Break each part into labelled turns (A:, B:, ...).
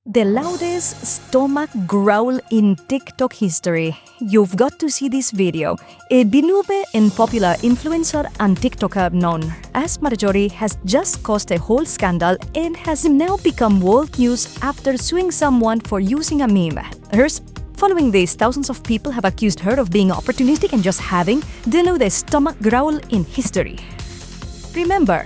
A: The loudest stomach growl in TikTok history. You've got to see this video. A Binube and popular influencer and TikToker known as Marjorie has just caused a whole scandal and has now become world news after suing someone for using a meme. Hers. Following this, thousands of people have accused her of being opportunistic and just having the loudest stomach growl in history. Remember,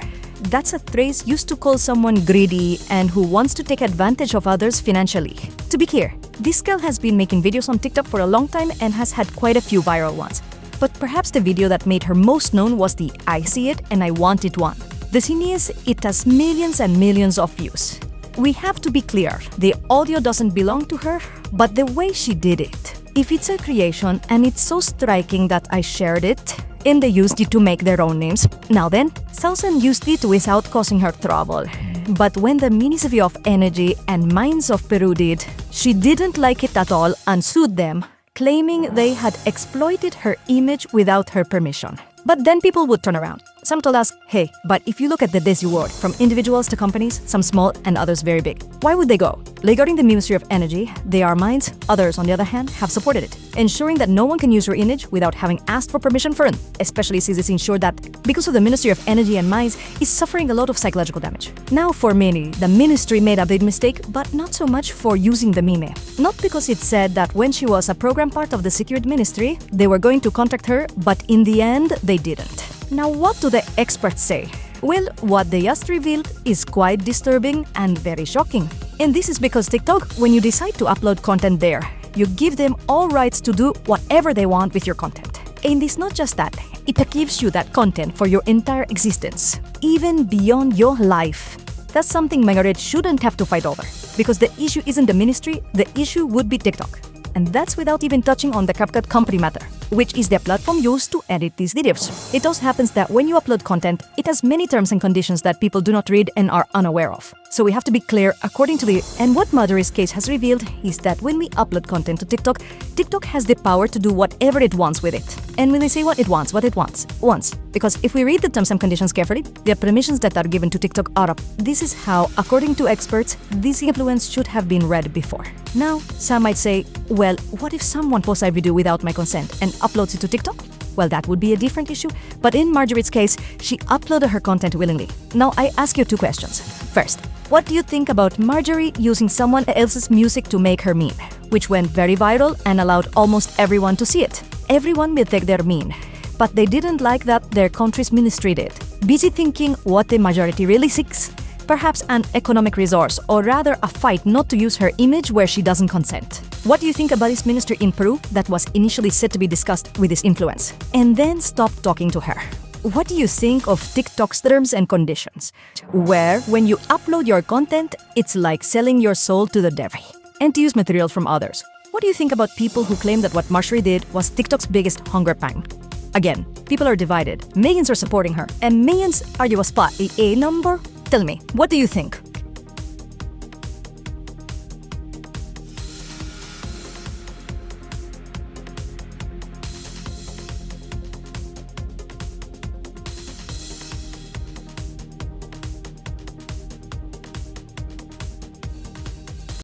A: that's a phrase used to call someone greedy and who wants to take advantage of others financially. To be clear, this girl has been making videos on TikTok for a long time and has had quite a few viral ones. But perhaps the video that made her most known was the "I see it and I want it" one. The thing is, it has millions and millions of views. We have to be clear, the audio doesn't belong to her, but the way she did it. If it's a creation and it's so striking that I shared it, and they used it to make their own names. Now then, Sausan used it without causing her trouble. But when the Ministry of Energy and Mines of Peru did, she didn't like it at all and sued them, claiming they had exploited her image without her permission. But then people would turn around. Some told us, hey, but if you look at the Desi world, from individuals to companies, some small and others very big, why would they go? Regarding the Ministry of Energy, they are mines. Others, on the other hand, have supported it, ensuring that no one can use your image without having asked for permission first, especially since it's ensured that, because of the Ministry of Energy and Mines, is suffering a lot of psychological damage. Now, for many, the ministry made a big mistake, but not so much for using the meme. Not because it said that when she was a program part of the Security Ministry, they were going to contact her, but in the end, they didn't. Now, what do the experts say? Well, what they just revealed is quite disturbing and very shocking. And this is because TikTok, when you decide to upload content there, you give them all rights to do whatever they want with your content. And it's not just that, it gives you that content for your entire existence, even beyond your life. That's something Margaret shouldn't have to fight over, because the issue isn't the ministry, the issue would be TikTok. And that's without even touching on the CapCut company matter, which is the platform used to edit these videos. It also happens that when you upload content, it has many terms and conditions that people do not read and are unaware of. So we have to be clear according to and what Marjorie's case has revealed is that when we upload content to TikTok, TikTok has the power to do whatever it wants with it. And when they say what it wants, because if we read the terms and conditions carefully, the permissions that are given to TikTok are up. This is how, according to experts, this influence should have been read before. Now, some might say, well, what if someone posts a video without my consent and uploads it to TikTok? Well, that would be a different issue, but in Marjorie's case, she uploaded her content willingly. Now, I ask you two questions. First, what do you think about Marjorie using someone else's music to make her meme, which went very viral and allowed almost everyone to see it? Everyone will take their meme, but they didn't like that their country's ministry did. Busy thinking what the majority really seeks? Perhaps an economic resource, or rather a fight not to use her image where she doesn't consent. What do you think about this ministry in Peru that was initially said to be discussed with this influence? And then stop talking to her. What do you think of TikTok's terms and conditions, where when you upload your content, it's like selling your soul to the devil, and to use material from others? What do you think about people who claim that what Marjorie did was TikTok's biggest hunger pang? Again, people are divided. Millions are supporting her, and millions argue a spot, a number? Tell me, what do you think?